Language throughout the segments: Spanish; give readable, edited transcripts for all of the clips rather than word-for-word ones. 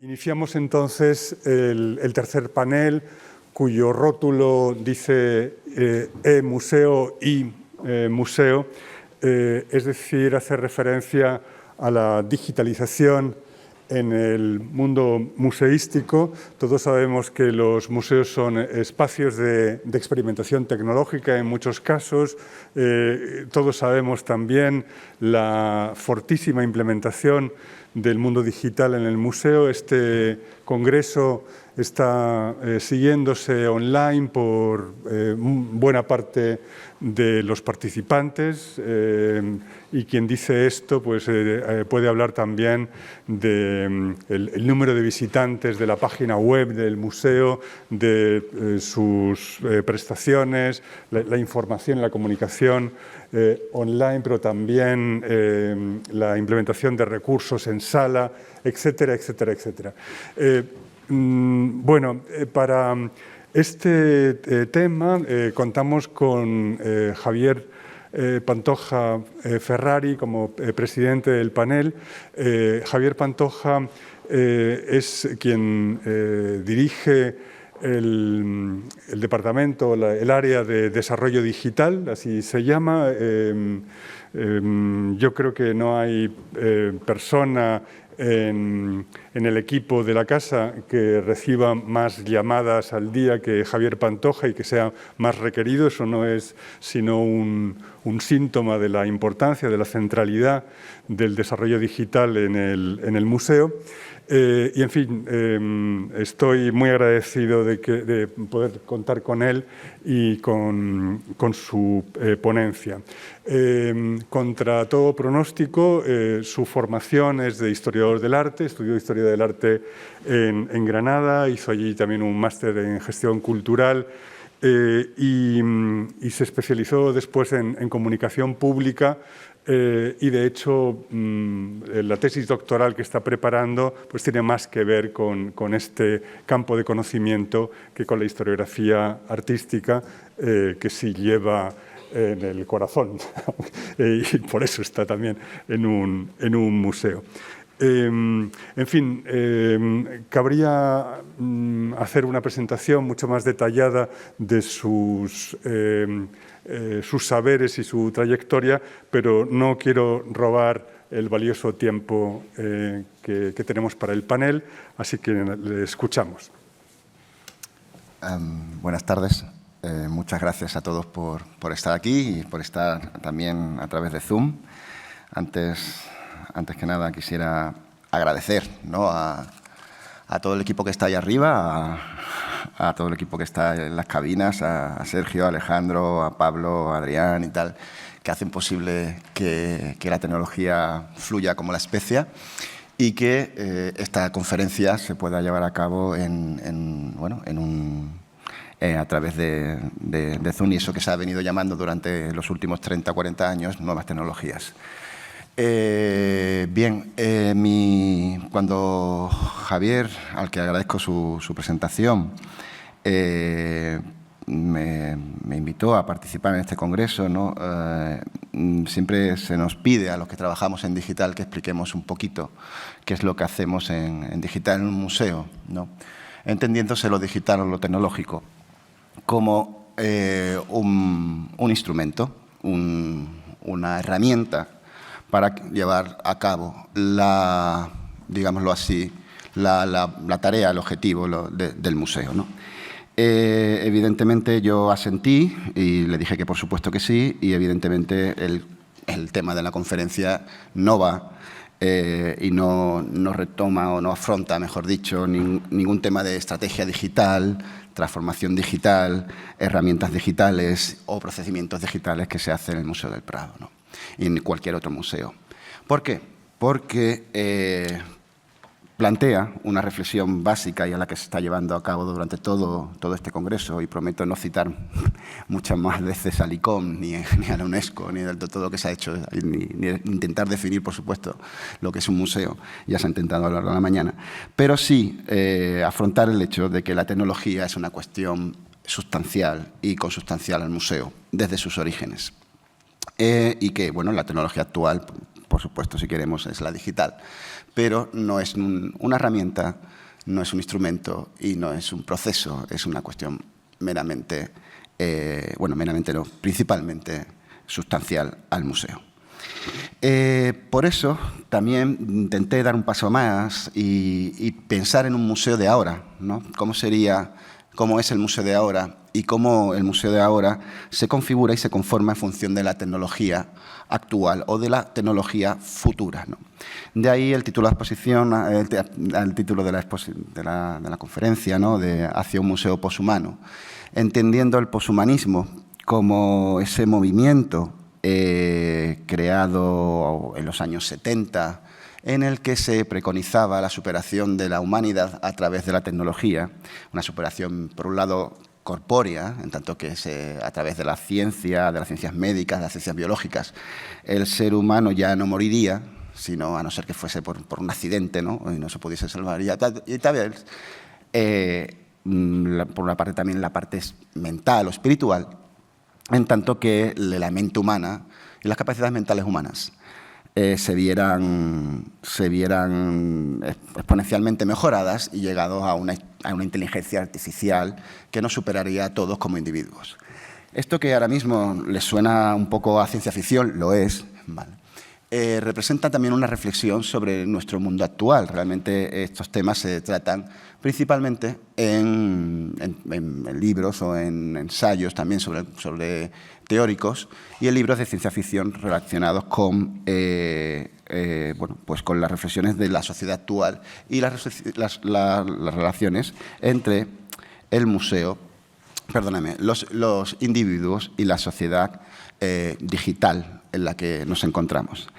Iniciamos entonces el tercer panel, cuyo rótulo dice e-museo y museo, es decir, hace referencia a la digitalización en el mundo museístico. Todos sabemos que los museos son espacios de experimentación tecnológica en muchos casos. Todos sabemos también la fortísima implementación del mundo digital en el museo. Este congreso está siguiéndose online por buena parte de los participantes y quien dice esto pues, puede hablar también del número de visitantes de la página web del museo, de sus prestaciones, la información, la comunicación online, pero también la implementación de recursos en sala, etcétera, etcétera, etcétera. Bueno, para este tema contamos con Javier Pantoja Ferrari como presidente del panel. Javier Pantoja es quien dirige el departamento, el área de desarrollo digital, así se llama. Yo creo que no hay persona en el equipo de la casa que reciba más llamadas al día que Javier Pantoja y que sea más requerido. Eso no es sino un síntoma de la importancia, de la centralidad del desarrollo digital en el museo. Y, en fin, estoy muy agradecido de poder contar con él y con su ponencia. Contra todo pronóstico, su formación es de historiador del arte, estudió Historia del Arte en Granada, hizo allí también un máster en gestión cultural y se especializó después en comunicación pública. Y de hecho la tesis doctoral que está preparando pues tiene más que ver con este campo de conocimiento que con la historiografía artística que sí lleva en el corazón y por eso está también en un museo. En fin, cabría hacer una presentación mucho más detallada de sus saberes y su trayectoria, pero no quiero robar el valioso tiempo que tenemos para el panel, así que le escuchamos. Buenas tardes. Muchas gracias a todos por estar aquí y por estar también a través de Zoom. Antes que nada quisiera agradecer, ¿no?, a todo el equipo que está ahí arriba, a todo el equipo que está en las cabinas, a Sergio, a Alejandro, a Pablo, a Adrián y tal, que hacen posible que la tecnología fluya como la especia y que esta conferencia se pueda llevar a cabo a través de Zoom, y eso que se ha venido llamando durante los últimos 30 o 40 años nuevas tecnologías. Cuando Javier, al que agradezco su presentación, me invitó a participar en este congreso, ¿no? Siempre se nos pide a los que trabajamos en digital que expliquemos un poquito qué es lo que hacemos en digital en un museo, ¿no?, entendiéndose lo digital o lo tecnológico como un instrumento, una herramienta para llevar a cabo digámoslo así, la tarea, el objetivo del museo, ¿no? Evidentemente yo asentí y le dije que por supuesto que sí, y evidentemente el tema de la conferencia no va y no retoma o no afronta, mejor dicho, ningún tema de estrategia digital, transformación digital, herramientas digitales o procedimientos digitales que se hacen en el Museo del Prado, ¿no?, y en cualquier otro museo. ¿Por qué? Porque plantea una reflexión básica y a la que se está llevando a cabo durante todo este congreso, y prometo no citar muchas más veces al ICOM, ni a la UNESCO, ni de todo lo que se ha hecho, ni intentar definir, por supuesto, lo que es un museo. Ya se ha intentado hablarlo a la mañana. Pero sí afrontar el hecho de que la tecnología es una cuestión sustancial y consustancial al museo desde sus orígenes. Y que, bueno, la tecnología actual, por supuesto, si queremos, es la digital. Pero no es una herramienta, no es un instrumento y no es un proceso, es una cuestión meramente, meramente no, principalmente sustancial al museo. Por eso también intenté dar un paso más y pensar en un museo de ahora, ¿no? Cómo es el museo de ahora y cómo el museo de ahora se configura y se conforma en función de la tecnología actual o de la tecnología futura, ¿no? De ahí el título de la exposición, el título de la conferencia, ¿no? De Hacia un museo poshumano, entendiendo el poshumanismo como ese movimiento creado en los años 70, en el que se preconizaba la superación de la humanidad a través de la tecnología, una superación, por un lado, corpórea, en tanto que a través de la ciencia, de las ciencias médicas, de las ciencias biológicas, el ser humano ya no moriría, sino a no ser que fuese por un accidente, ¿no? Y no se pudiese salvar. Y tal vez, por una parte también la parte mental o espiritual, en tanto que la mente humana y las capacidades mentales humanas se vieran exponencialmente mejoradas y llegados a una inteligencia artificial que nos superaría a todos como individuos. Esto que ahora mismo les suena un poco a ciencia ficción, lo es, ¿vale? Representa también una reflexión sobre nuestro mundo actual. Realmente estos temas se tratan principalmente en libros o en ensayos también sobre teóricos y en libros de ciencia ficción relacionados con, con las reflexiones de la sociedad actual y las relaciones entre el museo, los individuos y la sociedad digital en la que nos encontramos.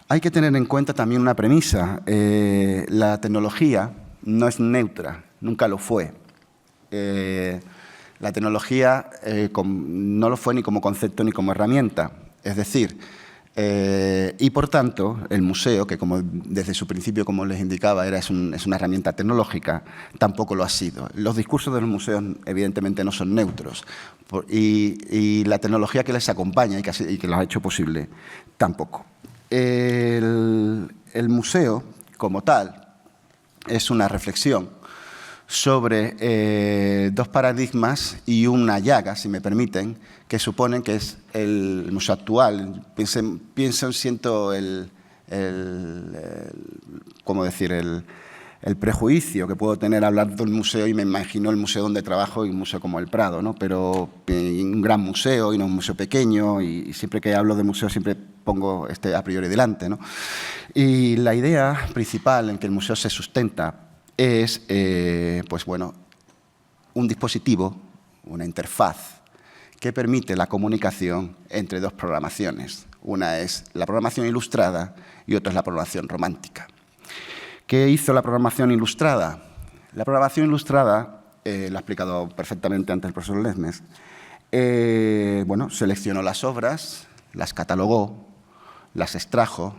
Hay que tener en cuenta también una premisa. La tecnología no es neutra, nunca lo fue. La tecnología no lo fue ni como concepto ni como herramienta. Es decir, y por tanto, el museo, que desde su principio, como les indicaba, es una herramienta tecnológica, tampoco lo ha sido. Los discursos de los museos, evidentemente, no son neutros. Y la tecnología que les acompaña y que los ha hecho posible, tampoco. El museo, como tal, es una reflexión sobre dos paradigmas y una llaga, si me permiten, que suponen que es el museo actual. Siento el prejuicio que puedo tener al hablar de un museo y me imagino el museo donde trabajo y un museo como el Prado, ¿no? Pero un gran museo y no un museo pequeño, y siempre que hablo de museo siempre pongo a priori delante, ¿no? Y la idea principal en que el museo se sustenta es, un dispositivo, una interfaz que permite la comunicación entre dos programaciones. Una es la programación ilustrada y otra es la programación romántica. ¿Qué hizo la programación ilustrada? La programación ilustrada, lo ha explicado perfectamente antes el profesor Lesmes, seleccionó las obras, las catalogó, las extrajo,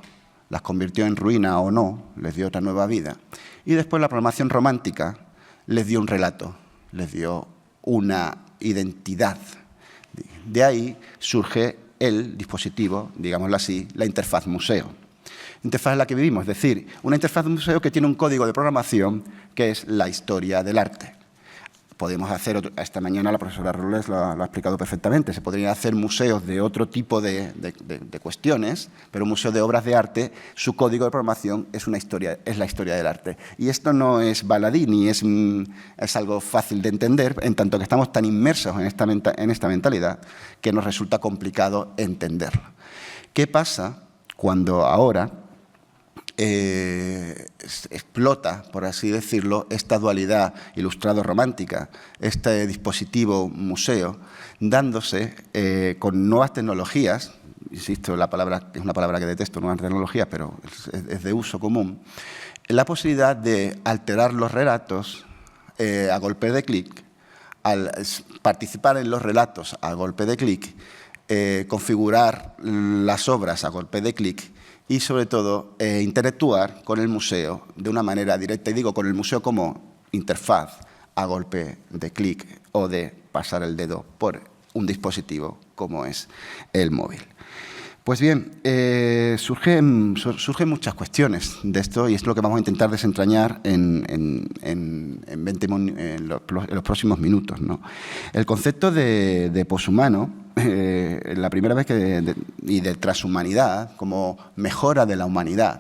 las convirtió en ruina o no, les dio otra nueva vida. Y después la programación romántica les dio un relato, les dio una identidad. De ahí surge el dispositivo, digámoslo así, la interfaz museo. Interfaz en la que vivimos, es decir, una interfaz de museo que tiene un código de programación que es la historia del arte. Podemos hacer, esta mañana la profesora Robles lo ha explicado perfectamente, se podrían hacer museos de otro tipo de cuestiones, pero un museo de obras de arte, su código de programación es la historia del arte. Y esto no es baladí, ni es algo fácil de entender, en tanto que estamos tan inmersos en esta mentalidad que nos resulta complicado entenderlo. ¿Qué pasa cuando ahora explota, por así decirlo, esta dualidad ilustrado-romántica, este dispositivo museo, dándose con nuevas tecnologías, insisto, la palabra es una palabra que detesto, nuevas tecnologías, pero es de uso común, la posibilidad de alterar los relatos a golpe de clic, al participar en los relatos a golpe de clic, configurar las obras a golpe de clic, y, sobre todo, interactuar con el museo de una manera directa. Y digo con el museo como interfaz a golpe de clic o de pasar el dedo por un dispositivo como es el móvil. Pues bien, surgen muchas cuestiones de esto y es lo que vamos a intentar desentrañar en los próximos minutos, ¿no? El concepto de poshumano, la primera vez y de transhumanidad como mejora de la humanidad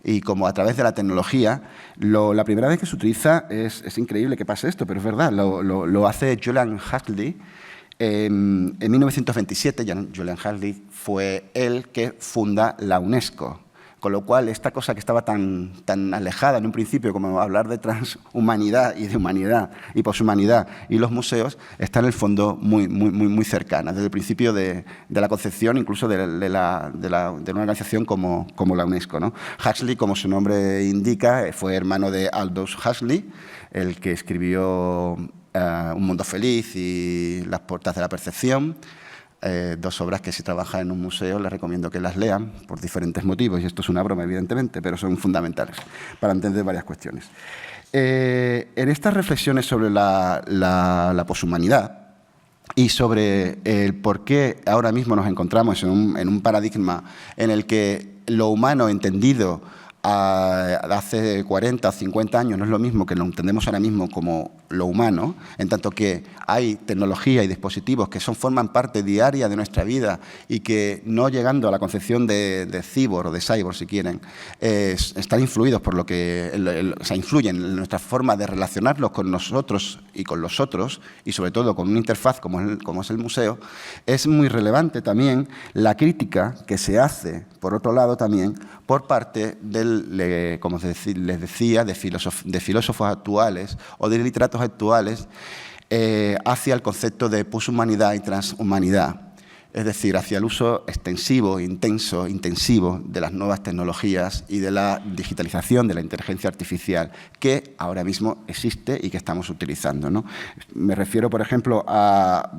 y como a través de la tecnología, la primera vez que se utiliza es increíble que pase esto, pero es verdad, lo hace Julian Huxley. En 1927, Julian Huxley fue el que funda la UNESCO, con lo cual esta cosa que estaba tan alejada en un principio como hablar de transhumanidad y de humanidad y poshumanidad y los museos está en el fondo muy cercana, desde el principio de la concepción incluso de una organización como la UNESCO, ¿no? Huxley, como su nombre indica, fue hermano de Aldous Huxley, el que escribió Un mundo feliz y Las puertas de la percepción, dos obras que si trabajan en un museo les recomiendo que las lean por diferentes motivos, y esto es una broma evidentemente, pero son fundamentales para entender varias cuestiones. En estas reflexiones sobre la poshumanidad y sobre el por qué ahora mismo nos encontramos en un paradigma en el que lo humano entendido hace 40 o 50 años no es lo mismo que lo entendemos ahora mismo como lo humano, en tanto que hay tecnología y dispositivos que forman parte diaria de nuestra vida y que, no llegando a la concepción de cyborg o de cyborg, si quieren, están influidos por lo que influyen en nuestra forma de relacionarlos con nosotros y con los otros, y sobre todo con una interfaz como es el museo. Es muy relevante también la crítica que se hace, por otro lado también, por parte como les decía, de filósofos actuales o de literatos actuales hacia el concepto de poshumanidad y transhumanidad. Es decir, hacia el uso extensivo, intensivo de las nuevas tecnologías y de la digitalización de la inteligencia artificial que ahora mismo existe y que estamos utilizando, ¿no? Me refiero, por ejemplo, a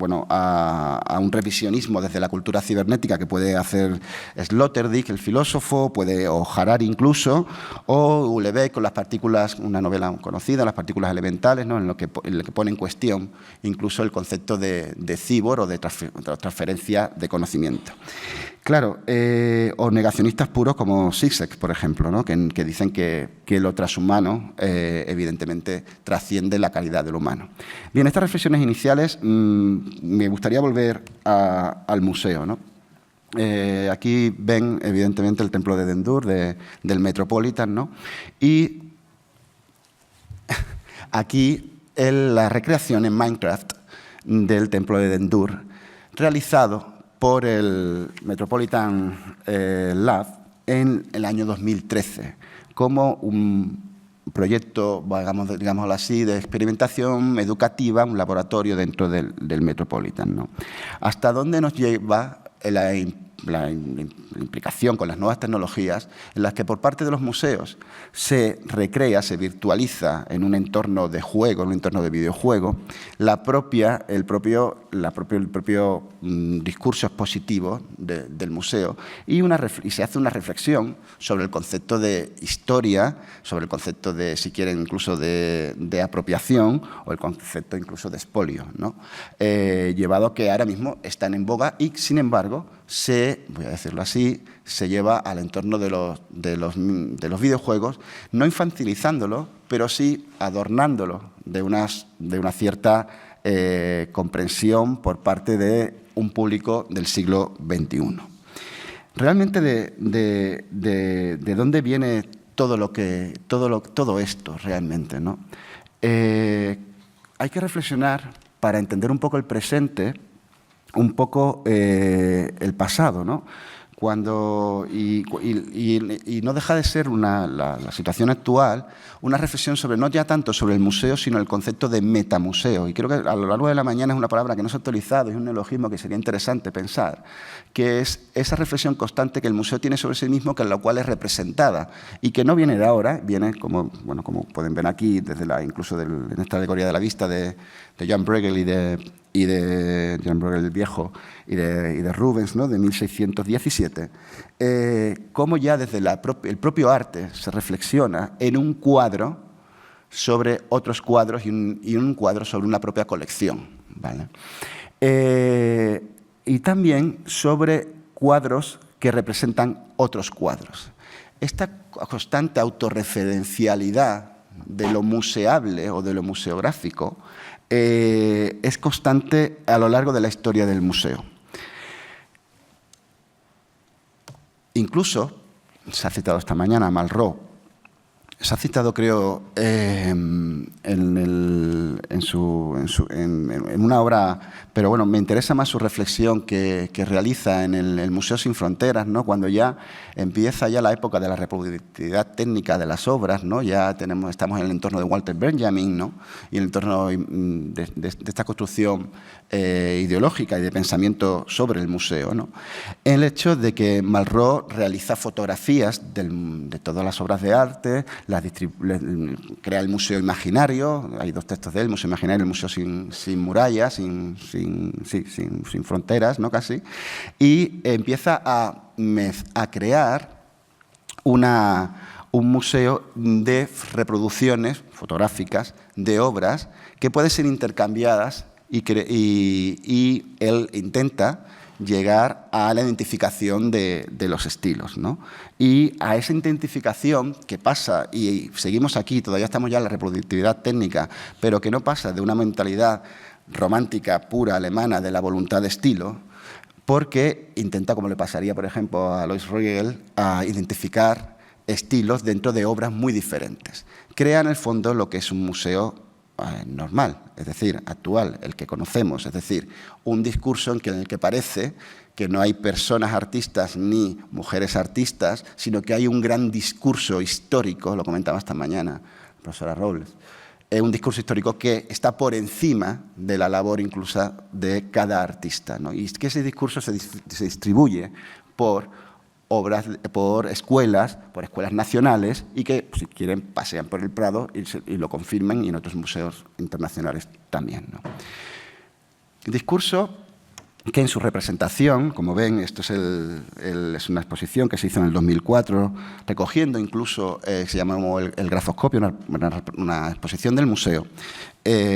un revisionismo desde la cultura cibernética que puede hacer Sloterdijk, el filósofo, o Harari incluso, o Houellebecq con las partículas, una novela conocida, las partículas elementales, ¿no? en lo que pone en cuestión incluso el concepto de cyborg o de transferencia de conocimiento. Claro, o negacionistas puros como Zizek, por ejemplo, ¿no? que dicen que lo transhumano evidentemente trasciende la calidad del humano. Bien, estas reflexiones iniciales me gustaría volver al museo, ¿no? Aquí ven evidentemente el templo de Dendur, del Metropolitan, ¿no? Y aquí la recreación en Minecraft del templo de Dendur, realizado por el Metropolitan Lab en el año 2013, como un proyecto, digámoslo así, de experimentación educativa, un laboratorio dentro del Metropolitan, ¿no? ¿Hasta dónde nos lleva la implicación con las nuevas tecnologías en las que por parte de los museos se recrea, se virtualiza en un entorno de juego, en un entorno de videojuego, el propio discurso expositivo del museo y se hace una reflexión sobre el concepto de historia, sobre el concepto de, si quieren, incluso de apropiación o el concepto incluso de expolio, ¿no? Llevado que ahora mismo están en boga y, sin embargo, voy a decirlo así, se lleva al entorno de los videojuegos, no infantilizándolo, pero sí adornándolo de una cierta comprensión por parte de un público del siglo XXI. Realmente, ¿de dónde viene todo esto realmente, ¿no? Hay que reflexionar para entender un poco el presente, un poco el pasado, ¿no? Y no deja de ser la situación actual una reflexión sobre, no ya tanto sobre el museo, sino el concepto de metamuseo. Y creo que a lo largo de la mañana es una palabra que no se ha actualizado, es un neologismo que sería interesante pensar, que es esa reflexión constante que el museo tiene sobre sí mismo, que en la cual es representada y que no viene de ahora, viene, como pueden ver aquí, incluso en esta alegoría de la vista de Jan Bruegel y de Jan Bruegel el Viejo y de Rubens, ¿no? De 1617, cómo ya desde el propio arte se reflexiona en un cuadro sobre otros cuadros y un cuadro sobre una propia colección, ¿vale? Y también sobre cuadros que representan otros cuadros. Esta constante autorreferencialidad de lo museable o de lo museográfico es constante a lo largo de la historia del museo. Incluso, se ha citado esta mañana a Malraux, se ha citado, creo, en una obra, pero bueno, me interesa más su reflexión que realiza en el Museo Sin Fronteras, ¿no? Cuando ya empieza la época de la reproductividad técnica de las obras, ¿no? Ya estamos en el entorno de Walter Benjamin, ¿no? Y en el entorno de esta construcción ideológica y de pensamiento sobre el museo, ¿no? El hecho de que Malraux realiza fotografías de todas las obras de arte, crea el Museo Imaginario, hay 2 textos de él, el Museo Imaginario, el Museo sin murallas, sin fronteras, ¿no? Casi, y empieza a crear un museo de reproducciones fotográficas de obras que pueden ser intercambiadas y él intenta llegar a la identificación de los estilos, ¿no? Y a esa identificación que pasa, y seguimos aquí, todavía estamos ya en la reproductividad técnica, pero que no pasa de una mentalidad romántica pura alemana de la voluntad de estilo, porque intenta, como le pasaría, por ejemplo, a Alois Riegel, a identificar estilos dentro de obras muy diferentes. Crea, en el fondo, lo que es un museo normal, es decir, actual, el que conocemos, es decir, un discurso en el que parece que no hay personas artistas ni mujeres artistas, sino que hay un gran discurso histórico, lo comentaba esta mañana la profesora Robles, un discurso histórico que está por encima de la labor incluso de cada artista, ¿no? Y que ese discurso se distribuye por obras, por escuelas nacionales y que, si quieren, pasean por el Prado y lo confirman, y en otros museos internacionales también, ¿no? El discurso que en su representación, como ven, esto es una exposición que se hizo en el 2004, recogiendo incluso, se llamó el grafoscopio, una exposición del museo,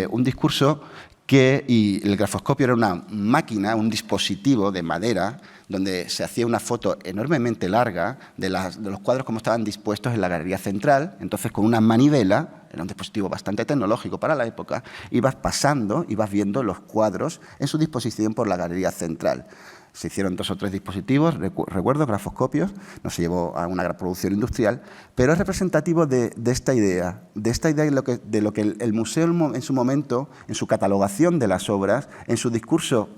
un discurso y el grafoscopio era una máquina, un dispositivo de madera, donde se hacía una foto enormemente larga de los cuadros como estaban dispuestos en la galería central. Entonces, con una manivela, era un dispositivo bastante tecnológico para la época, ibas pasando, ibas viendo los cuadros en su disposición por la galería central. Se hicieron 2 o 3 dispositivos, recuerdo, grafoscopios, no se llevó a una gran producción industrial, pero es representativo de esta idea, de lo que el museo en su momento, en su catalogación de las obras, en su discurso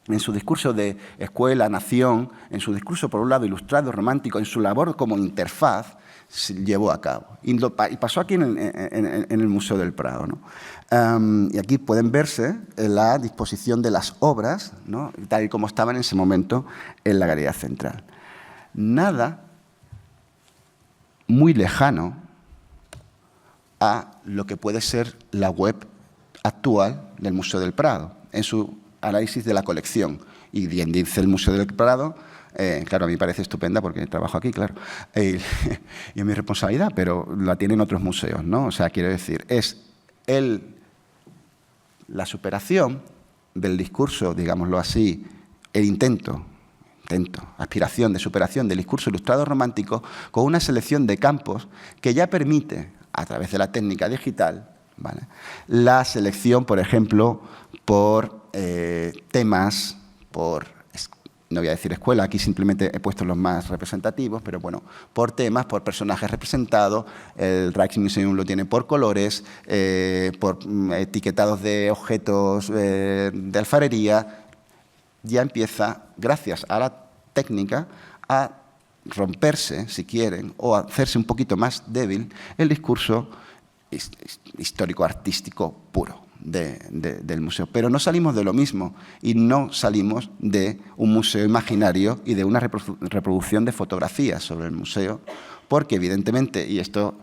de escuela, nación, en su discurso, por un lado, ilustrado, romántico, en su labor como interfaz, se llevó a cabo. Y pasó aquí en el Museo del Prado, ¿no? Y aquí pueden verse la disposición de las obras, ¿no? Tal y como estaban en ese momento en la galería central. Nada muy lejano a lo que puede ser la web actual del Museo del Prado, en su análisis de la colección. Y bien dice el Museo del Prado, claro, a mí me parece estupenda porque trabajo aquí, claro, y es mi responsabilidad, pero la tienen otros museos, ¿no? O sea, quiero decir, es la superación del discurso, digámoslo así, el intento, aspiración de superación del discurso ilustrado romántico con una selección de campos que ya permite, a través de la técnica digital, ¿vale?, la selección, por ejemplo, por temas, no voy a decir escuela, aquí simplemente he puesto los más representativos, pero bueno, por temas, por personajes representados, el Rijksmuseum lo tiene por colores, por etiquetados de objetos de alfarería. Ya empieza, gracias a la técnica, a romperse, si quieren, o a hacerse un poquito más débil el discurso histórico-artístico puro del museo. Pero no salimos de lo mismo y no salimos de un museo imaginario y de una reproducción de fotografías sobre el museo, porque evidentemente, y esto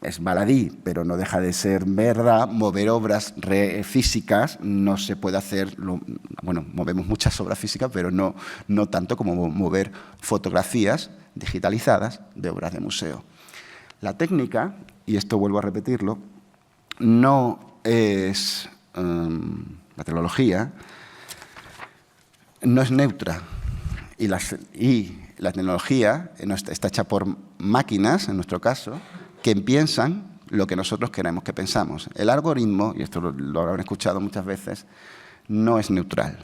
es baladí, pero no deja de ser verdad, mover obras físicas no se puede hacer, bueno, movemos muchas obras físicas, pero no tanto como mover fotografías digitalizadas de obras de museo. La técnica, y esto vuelvo a repetirlo, no es, la tecnología no es neutra Y la tecnología está hecha por máquinas, en nuestro caso, que piensan lo que nosotros queremos que pensamos. El algoritmo, y esto lo habrán escuchado muchas veces, no es neutral.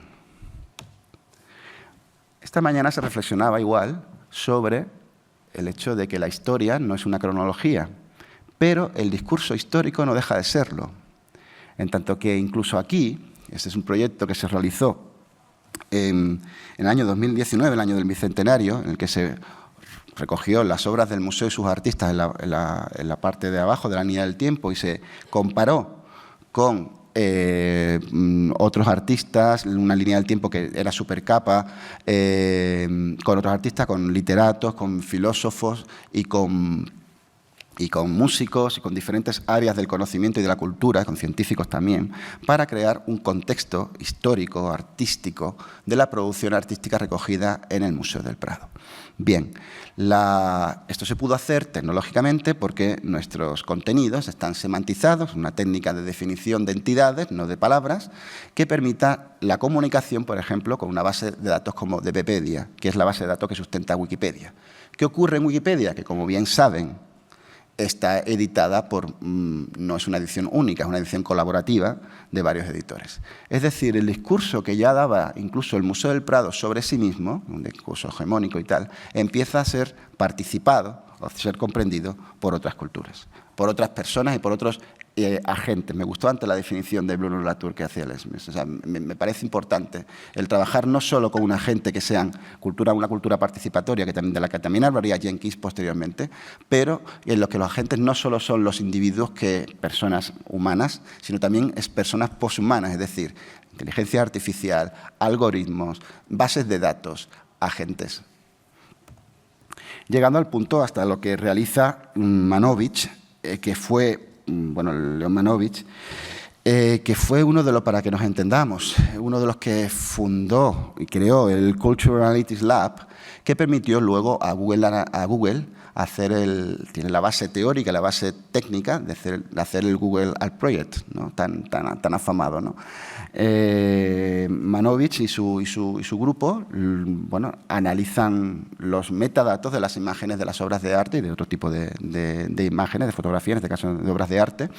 Esta mañana se reflexionaba igual sobre el hecho de que la historia no es una cronología, pero el discurso histórico no deja de serlo. En tanto que incluso aquí, este es un proyecto que se realizó en el año 2019, el año del Bicentenario, en el que se recogió las obras del museo y sus artistas en la parte de abajo de la línea del tiempo y se comparó con otros artistas, una línea del tiempo que era súper capa, con otros artistas, con literatos, con filósofos y con músicos y con diferentes áreas del conocimiento y de la cultura, con científicos también, para crear un contexto histórico, artístico, de la producción artística recogida en el Museo del Prado. Bien, esto se pudo hacer tecnológicamente porque nuestros contenidos están semantizados, una técnica de definición de entidades, no de palabras, que permita la comunicación, por ejemplo, con una base de datos como de Wikipedia, que es la base de datos que sustenta Wikipedia. ¿Qué ocurre en Wikipedia? Que, como bien saben, está editada no es una edición única, es una edición colaborativa de varios editores. Es decir, el discurso que ya daba incluso el Museo del Prado sobre sí mismo, un discurso hegemónico y tal, empieza a ser participado o a ser comprendido por otras culturas, por otras personas y por otros agentes. Me gustó antes la definición de Bruno Latour que hacía Les Mis. O sea, me parece importante el trabajar no solo con una gente que sean una cultura participatoria, de la que también hablaría Jenkins posteriormente, pero en los que los agentes no solo son los individuos personas humanas, sino también personas poshumanas, es decir, inteligencia artificial, algoritmos, bases de datos, agentes. Llegando al punto hasta lo que realiza Manovich, que fue Leon Manovich, que fue uno de los, para que nos entendamos, uno de los que fundó y creó el Cultural Analytics Lab, que permitió luego a Google hacer tiene la base teórica, la base técnica de hacer el Google Art Project, ¿no? tan afamado, ¿no? Manovich y su grupo analizan los metadatos de las imágenes de las obras de arte y de otro tipo de imágenes, de fotografía, en este caso de obras de arte,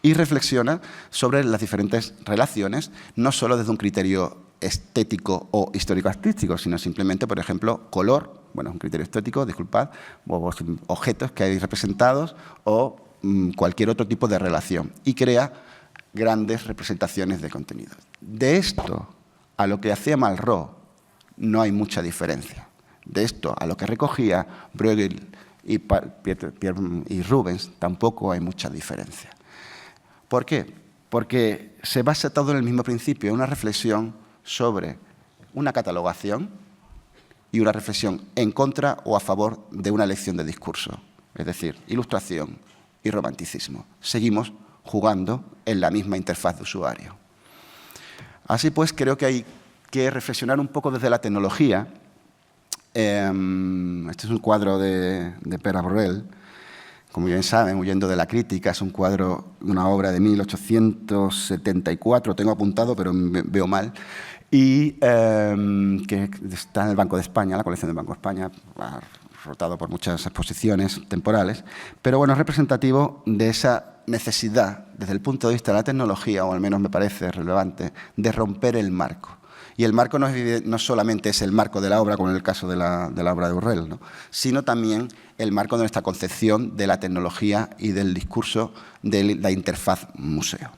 y reflexiona sobre las diferentes relaciones, no solo desde un criterio estético o histórico-artístico, sino simplemente, por ejemplo, color, es un criterio estético, disculpad, o objetos que hay representados o cualquier otro tipo de relación, y crea grandes representaciones de contenido. De esto a lo que hacía Malraux no hay mucha diferencia. De esto a lo que recogía Bruegel y Rubens tampoco hay mucha diferencia. ¿Por qué? Porque se basa todo en el mismo principio, una reflexión sobre una catalogación y una reflexión en contra o a favor de una elección de discurso, es decir, ilustración y romanticismo. Seguimos jugando en la misma interfaz de usuario. Así pues, creo que hay que reflexionar un poco desde la tecnología. Este es un cuadro de Pere Borel. Como bien saben, Huyendo de la crítica, es un cuadro, una obra de 1874, tengo apuntado, pero veo mal, y que está en el Banco de España, la colección del Banco de España, ha rotado por muchas exposiciones temporales, pero es representativo de esa necesidad, desde el punto de vista de la tecnología, o al menos me parece relevante, de romper el marco. Y el marco no solamente es el marco de la obra, como en el caso de la obra de Borel, ¿no? Sino también el marco de nuestra concepción de la tecnología y del discurso de la interfaz museo.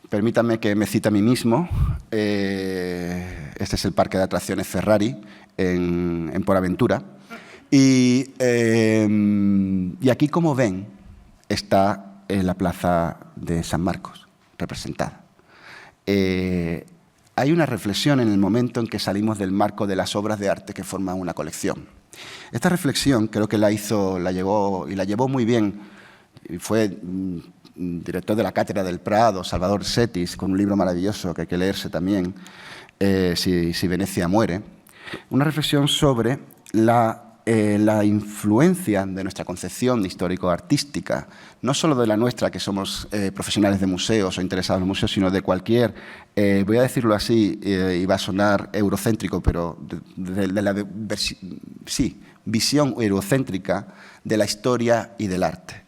Permítanme que me cite a mí mismo. Este es el parque de atracciones Ferrari en Port Aventura. Y aquí, como ven, está la plaza de San Marcos representada. Hay una reflexión en el momento en que salimos del marco de las obras de arte que forman una colección. Esta reflexión creo que la llevó muy bien. Fue director de la Cátedra del Prado, Salvador Setis, con un libro maravilloso que hay que leerse también, si Venecia muere. Una reflexión sobre la la influencia de nuestra concepción histórico-artística, no solo de la nuestra, que somos profesionales de museos o interesados en museos, sino de cualquier, voy a decirlo así, y va a sonar eurocéntrico, pero de la visión eurocéntrica de la historia y del arte.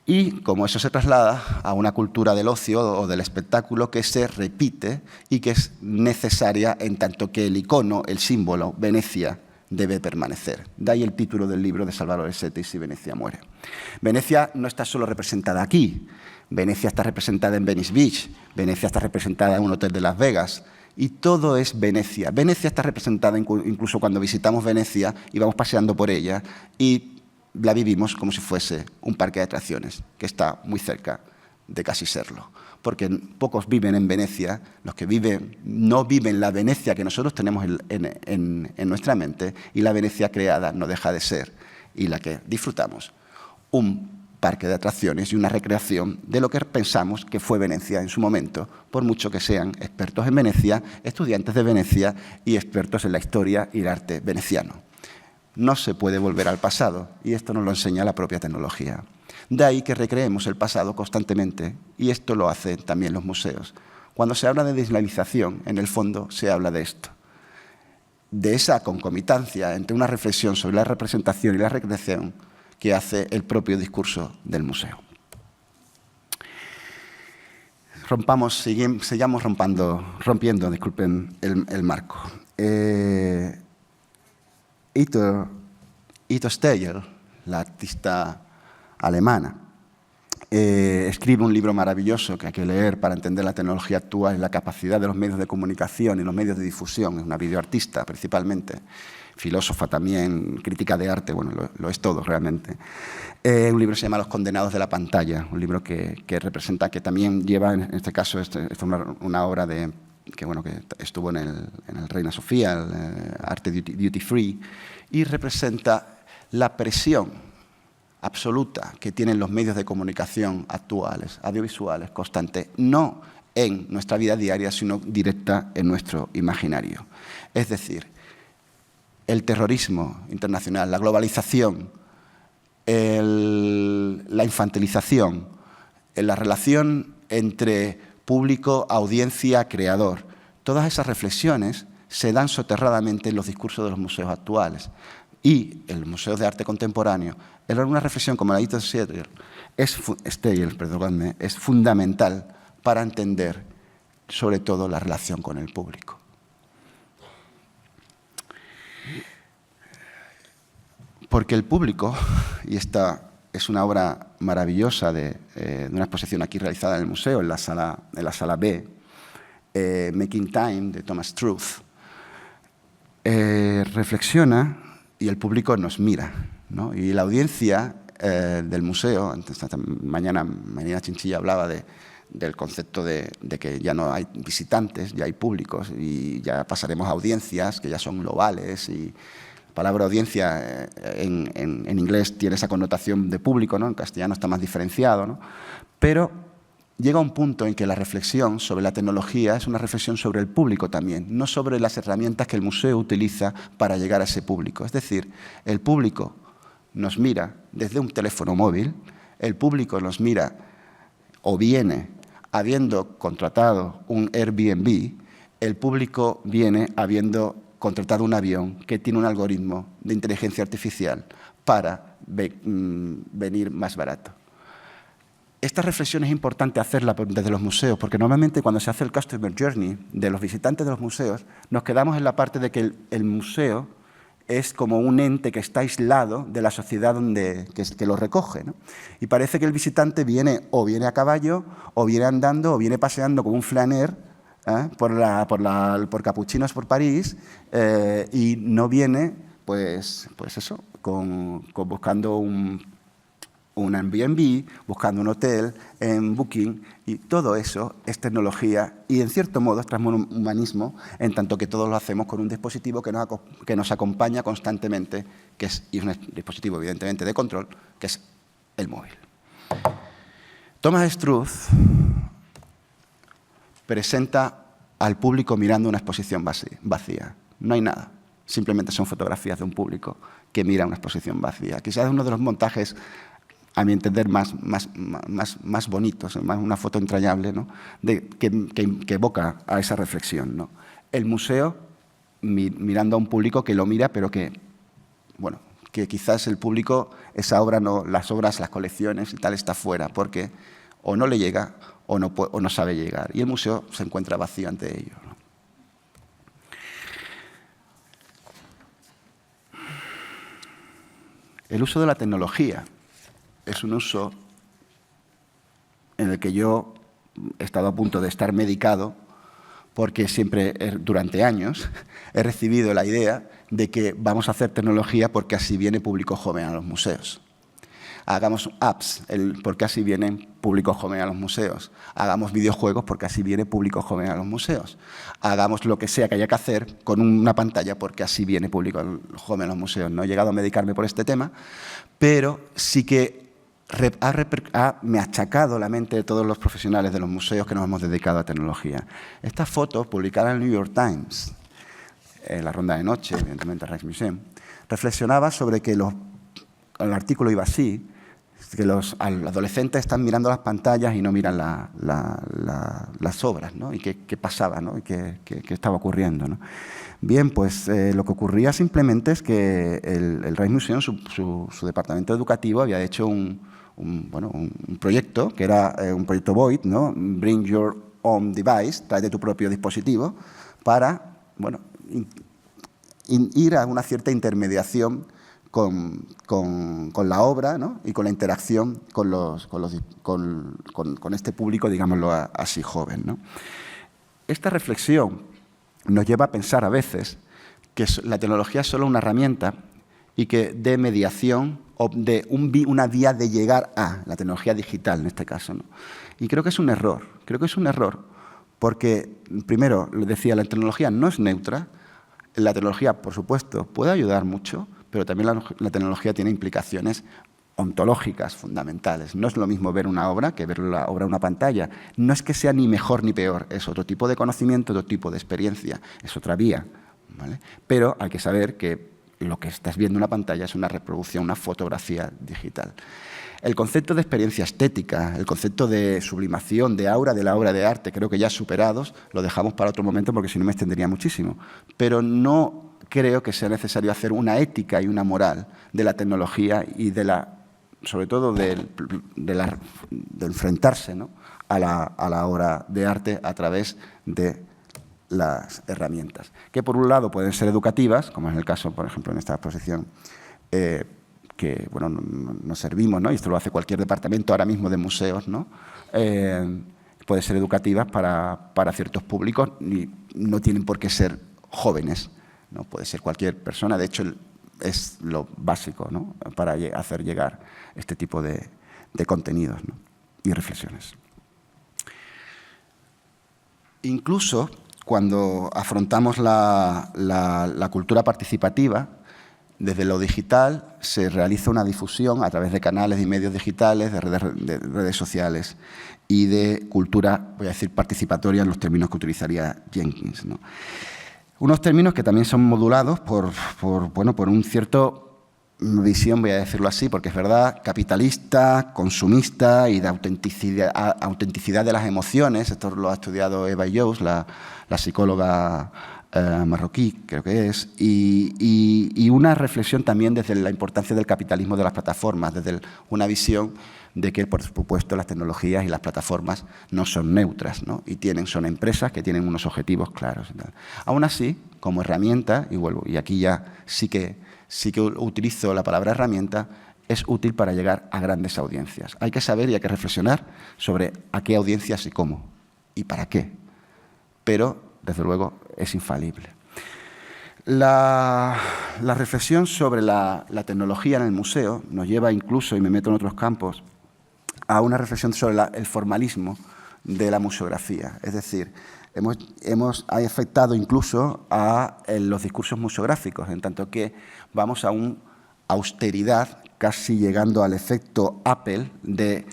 Y como eso se traslada a una cultura del ocio o del espectáculo que se repite y que es necesaria en tanto que el icono, el símbolo, Venecia, debe permanecer. De ahí el título del libro de Salvatore Setti, Si Venecia muere. Venecia no está solo representada aquí. Venecia está representada en Venice Beach. Venecia está representada en un hotel de Las Vegas. Y todo es Venecia. Venecia está representada incluso cuando visitamos Venecia y vamos paseando por ella y la vivimos como si fuese un parque de atracciones, que está muy cerca de casi serlo. Porque pocos viven en Venecia, los que viven no viven la Venecia que nosotros tenemos en nuestra mente, y la Venecia creada no deja de ser, y la que disfrutamos, un parque de atracciones y una recreación de lo que pensamos que fue Venecia en su momento, por mucho que sean expertos en Venecia, estudiantes de Venecia y expertos en la historia y el arte veneciano. No se puede volver al pasado, y esto nos lo enseña la propia tecnología. De ahí que recreemos el pasado constantemente, y esto lo hacen también los museos. Cuando se habla de islamización, en el fondo se habla de esto, de esa concomitancia entre una reflexión sobre la representación y la recreación que hace el propio discurso del museo. Sigamos rompiendo, disculpen, el marco. Ito Steyer, la artista alemana, escribe un libro maravilloso que hay que leer para entender la tecnología actual y la capacidad de los medios de comunicación y los medios de difusión. Es una videoartista principalmente, filósofa también, crítica de arte, bueno, lo es todo realmente. Un libro se llama Los condenados de la pantalla, un libro que representa, que también lleva, en este caso, una obra que estuvo en el Reina Sofía, el arte duty free, y representa la presión absoluta que tienen los medios de comunicación actuales, audiovisuales, constantes, no en nuestra vida diaria, sino directa en nuestro imaginario. Es decir, el terrorismo internacional, la globalización, la infantilización, la relación entre público, audiencia, creador. Todas esas reflexiones se dan soterradamente en los discursos de los museos actuales. Y el Museo de Arte Contemporáneo, en una reflexión como la de Ito Steyer, es fundamental para entender, sobre todo, la relación con el público. Porque el público, y esta es una obra maravillosa de una exposición aquí realizada en el museo, en la sala B, Making Time, de Thomas Struth, reflexiona y el público nos mira, ¿no? Y la audiencia del museo, mañana Chinchilla hablaba del concepto de que ya no hay visitantes, ya hay públicos, y ya pasaremos a audiencias que ya son globales, y la palabra audiencia en inglés tiene esa connotación de público, ¿no? En castellano está más diferenciado, ¿no? Pero llega un punto en que la reflexión sobre la tecnología es una reflexión sobre el público también, no sobre las herramientas que el museo utiliza para llegar a ese público. Es decir, el público nos mira desde un teléfono móvil, el público nos mira o viene habiendo contratado un Airbnb, el público viene habiendo contratado un avión que tiene un algoritmo de inteligencia artificial para venir más barato. Esta reflexión es importante hacerla desde los museos, porque normalmente cuando se hace el Customer Journey de los visitantes de los museos, nos quedamos en la parte de que el museo es como un ente que está aislado de la sociedad que lo recoge, ¿no? Y parece que el visitante viene a caballo, o viene andando, o viene paseando como un flaner por Capuchinos, por París, y no viene, pues eso, buscando un Airbnb, buscando un hotel, en Booking, y todo eso es tecnología y, en cierto modo, es transhumanismo, en tanto que todos lo hacemos con un dispositivo que nos acompaña constantemente, y es un dispositivo, evidentemente, de control, que es el móvil. Thomas Struth presenta al público mirando una exposición vacía. No hay nada. simplemente son fotografías de un público que mira una exposición vacía. Quizás es uno de los montajes, a mi entender, más bonitos, una foto entrañable, ¿no? que evoca a esa reflexión, ¿no? El museo mirando a un público que lo mira, pero que, bueno, que quizás el público, esa obra, las obras, las colecciones y tal, está fuera, porque o no le llega o no sabe llegar. Y el museo se encuentra vacío ante ello, ¿no? El uso de la tecnología es un uso en el que yo he estado a punto de estar medicado porque siempre, durante años, he recibido la idea de que vamos a hacer tecnología porque así viene público joven a los museos. Hagamos apps porque así viene público joven a los museos. Hagamos videojuegos porque así viene público joven a los museos. Hagamos lo que sea que haya que hacer con una pantalla porque así viene público joven a los museos. No he llegado a medicarme por este tema, pero sí que me ha achacado la mente de todos los profesionales de los museos que nos hemos dedicado a tecnología. Esta foto, publicada en el New York Times, en la ronda de noche, evidentemente, Rijksmuseum, reflexionaba sobre que el artículo iba así, que los adolescentes están mirando las pantallas y no miran las obras, ¿no? Y qué pasaba, ¿no? Y qué estaba ocurriendo, ¿no? Bien, pues lo que ocurría simplemente es que el Rijksmuseum, su departamento educativo, había hecho un proyecto, que era un proyecto Void, ¿no? Bring Your Own Device, tráete tu propio dispositivo, para, bueno, ir a una cierta intermediación con la obra, ¿no? Y con la interacción con este público, digámoslo así, joven, ¿no? Esta reflexión nos lleva a pensar a veces que la tecnología es solo una herramienta y que de mediación o de una vía de llegar a la tecnología digital, en este caso, ¿no? Y creo que es un error. Creo que es un error porque, primero, les decía, la tecnología no es neutra. La tecnología, por supuesto, puede ayudar mucho, pero también la tecnología tiene implicaciones ontológicas fundamentales. No es lo mismo ver una obra que ver la obra en una pantalla. No es que sea ni mejor ni peor, es otro tipo de conocimiento, otro tipo de experiencia, es otra vía, ¿vale? Pero hay que saber que lo que estás viendo en una pantalla es una reproducción, una fotografía digital. El concepto de experiencia estética, el concepto de sublimación, de aura de la obra de arte, creo que ya superados, lo dejamos para otro momento porque si no me extendería muchísimo. Pero no creo que sea necesario hacer una ética y una moral de la tecnología y sobre todo de enfrentarse, ¿no? a la obra de arte a través de las herramientas, que por un lado pueden ser educativas, como es el caso, por ejemplo, en esta exposición, que bueno, nos servimos, ¿no? Y esto lo hace cualquier departamento ahora mismo de museos, ¿no? Puede ser educativas para ciertos públicos y no tienen por qué ser jóvenes, ¿no? Puede ser cualquier persona, de hecho es lo básico, ¿no? Para hacer llegar este tipo de contenidos, ¿no? Y reflexiones. Incluso cuando afrontamos la cultura participativa, desde lo digital se realiza una difusión a través de canales y medios digitales, de redes sociales y de cultura, voy a decir, participatoria en los términos que utilizaría Jenkins, ¿no? Unos términos que también son modulados por un cierto visión, voy a decirlo así, porque es verdad, capitalista, consumista y de autenticidad de las emociones. Esto lo ha estudiado Eva Jous, la psicóloga marroquí, creo que es, y una reflexión también desde la importancia del capitalismo de las plataformas, desde una visión de que, por supuesto, las tecnologías y las plataformas no son neutras, ¿no? Y son empresas que tienen unos objetivos claros. Aún así, como herramienta, y aquí ya sí que utilizo la palabra herramienta, es útil para llegar a grandes audiencias. Hay que saber y hay que reflexionar sobre a qué audiencias y cómo y para qué, pero, desde luego, es infalible. La reflexión sobre la tecnología en el museo nos lleva incluso, y me meto en otros campos, a una reflexión sobre el formalismo de la museografía. Es decir, ha afectado incluso a los discursos museográficos, en tanto que vamos a una austeridad, casi llegando al efecto Apple, de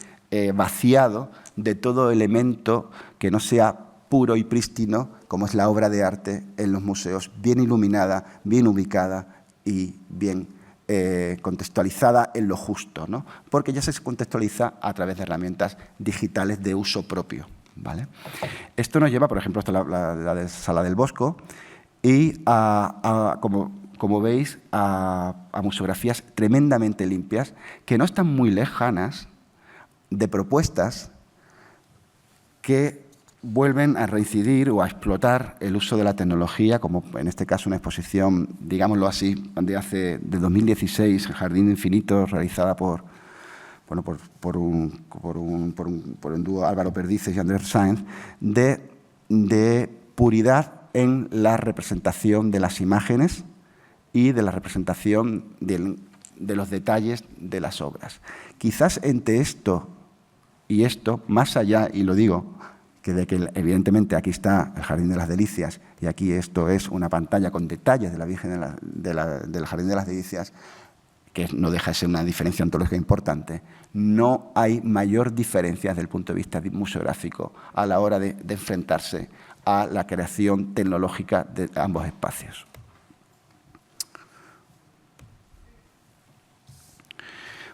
vaciado de todo elemento que no sea puro y prístino, como es la obra de arte en los museos, bien iluminada, bien ubicada y bien contextualizada en lo justo, ¿no? Porque ya se contextualiza a través de herramientas digitales de uso propio, ¿vale? Esto nos lleva, por ejemplo, hasta la de Sala del Bosco y como veis, a museografías tremendamente limpias que no están muy lejanas de propuestas que vuelven a reincidir o a explotar el uso de la tecnología, como en este caso una exposición, digámoslo así, de 2016, Jardín Infinito, realizada por un dúo, Álvaro Perdices y Andrés Sáenz, de puridad en la representación de las imágenes y de la representación de los detalles de las obras. Quizás entre esto y esto, más allá, y lo digo, que de que evidentemente aquí está el Jardín de las Delicias y aquí esto es una pantalla con detalles de la Virgen del Jardín de las Delicias, que no deja de ser una diferencia ontológica importante, no hay mayor diferencia desde el punto de vista museográfico a la hora de enfrentarse a la creación tecnológica de ambos espacios.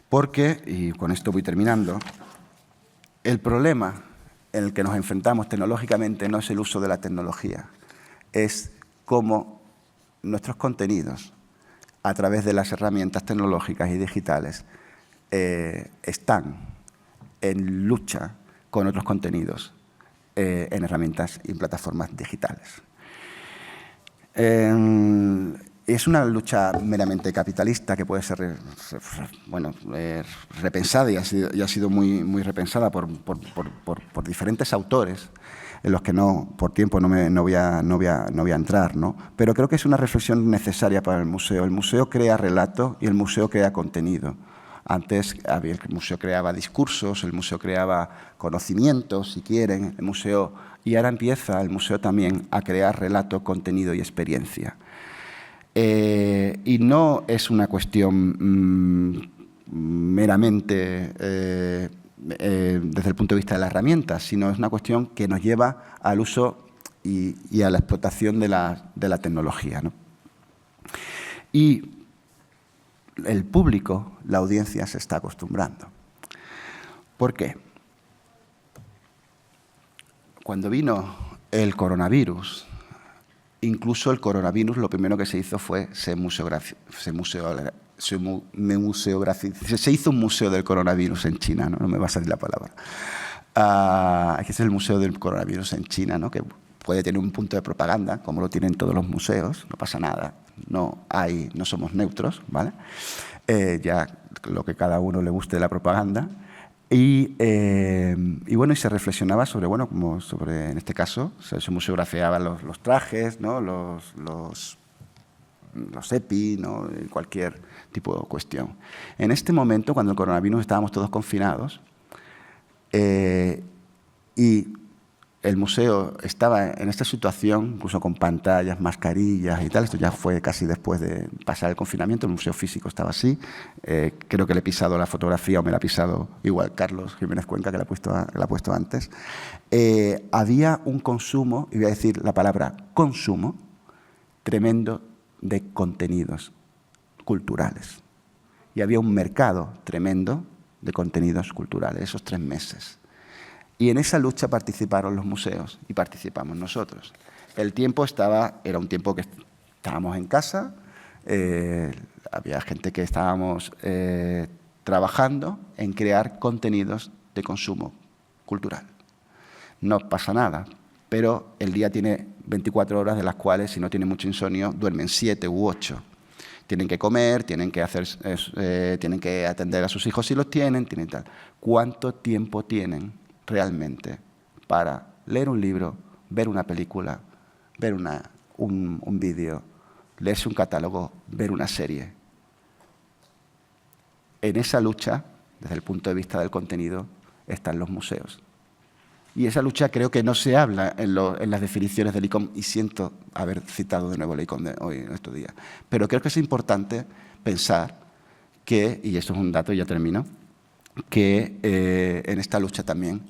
Porque, y con esto voy terminando, el problema en el que nos enfrentamos tecnológicamente no es el uso de la tecnología, es cómo nuestros contenidos, a través de las herramientas tecnológicas y digitales, están en lucha con otros contenidos en herramientas y en plataformas digitales. Es una lucha meramente capitalista que puede ser repensada y ha sido muy repensada por diferentes autores, en los que por tiempo no voy a entrar, ¿no? Pero creo que es una reflexión necesaria para el museo. El museo crea relato y el museo crea contenido. Antes el museo creaba discursos, el museo creaba conocimientos, si quieren, y ahora empieza el museo también a crear relato, contenido y experiencia. Y no es una cuestión meramente desde el punto de vista de la herramienta, sino es una cuestión que nos lleva al uso y a la explotación de la tecnología, ¿no? Y el público, la audiencia, se está acostumbrando. ¿Por qué? Cuando vino el coronavirus, incluso el coronavirus, lo primero que se hizo fue se hizo un museo del coronavirus en China, no me va a salir la palabra. Aquí es el museo del coronavirus en China, ¿no? Que puede tener un punto de propaganda, como lo tienen todos los museos, no pasa nada, no somos neutros, ¿vale? Ya lo que cada uno le guste de la propaganda. Y se reflexionaba sobre, en este caso, se museografiaban los trajes, ¿no? los EPI, ¿no? Cualquier tipo de cuestión. En este momento, cuando el coronavirus estábamos todos confinados y el museo estaba en esta situación, incluso con pantallas, mascarillas y tal, esto ya fue casi después de pasar el confinamiento, el museo físico estaba así, creo que le he pisado la fotografía o me la ha pisado igual Carlos Jiménez Cuenca, que la ha puesto antes, había un consumo, y voy a decir la palabra consumo, tremendo de contenidos culturales. Y había un mercado tremendo de contenidos culturales, esos 3 meses. Y en esa lucha participaron los museos y participamos nosotros. El tiempo era un tiempo que estábamos en casa, había gente que estábamos trabajando en crear contenidos de consumo cultural. No pasa nada, pero el día tiene 24 horas, de las cuales, si no tienen mucho insomnio, duermen 7 u 8. Tienen que comer, tienen que atender a sus hijos si los tienen, tal. ¿Cuánto tiempo tienen realmente para leer un libro, ver una película, ver un vídeo, leerse un catálogo, ver una serie? En esa lucha, desde el punto de vista del contenido, están los museos. Y esa lucha creo que no se habla en las definiciones del ICOM, y siento haber citado de nuevo el ICOM de hoy en estos días. Pero creo que es importante pensar que, y esto es un dato y ya termino, que en esta lucha también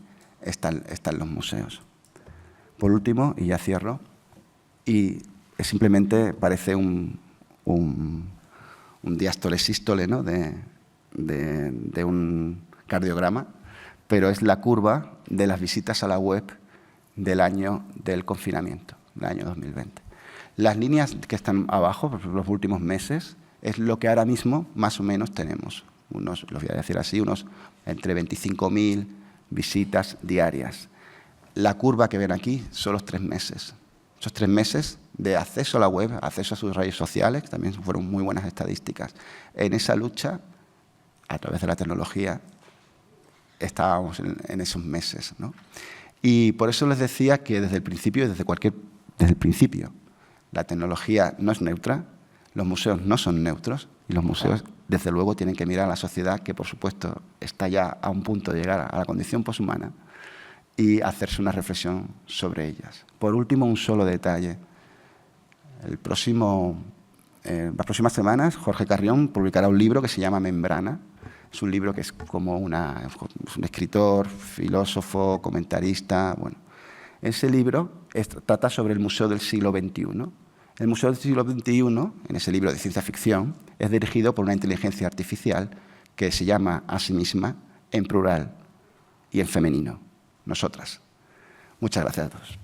están los museos. por último, y ya cierro, y simplemente parece un diástole-sístole, ¿no?, de un cardiograma, pero es la curva de las visitas a la web del año del confinamiento, del año 2020. Las líneas que están abajo, por los últimos meses, es lo que ahora mismo más o menos tenemos. Los voy a decir así, unos entre 25.000 visitas diarias. La curva que ven aquí son los 3 meses. Esos 3 meses de acceso a la web, acceso a sus redes sociales, que también fueron muy buenas estadísticas. En esa lucha, a través de la tecnología, estábamos en esos meses, ¿no? Y por eso les decía que desde el principio, desde el principio, la tecnología no es neutra, los museos no son neutros, y los museos, desde luego, tienen que mirar a la sociedad, que por supuesto está ya a un punto de llegar a la condición poshumana, y hacerse una reflexión sobre ellas. Por último, un solo detalle. Las próximas semanas, Jorge Carrión publicará un libro que se llama Membrana. Es un libro que es como es un escritor, filósofo, comentarista. Bueno, ese libro trata sobre el Museo del siglo XXI. El Museo del siglo XXI, en ese libro de ciencia ficción, es dirigido por una inteligencia artificial que se llama a sí misma en plural y en femenino. Nosotras. Muchas gracias a todos.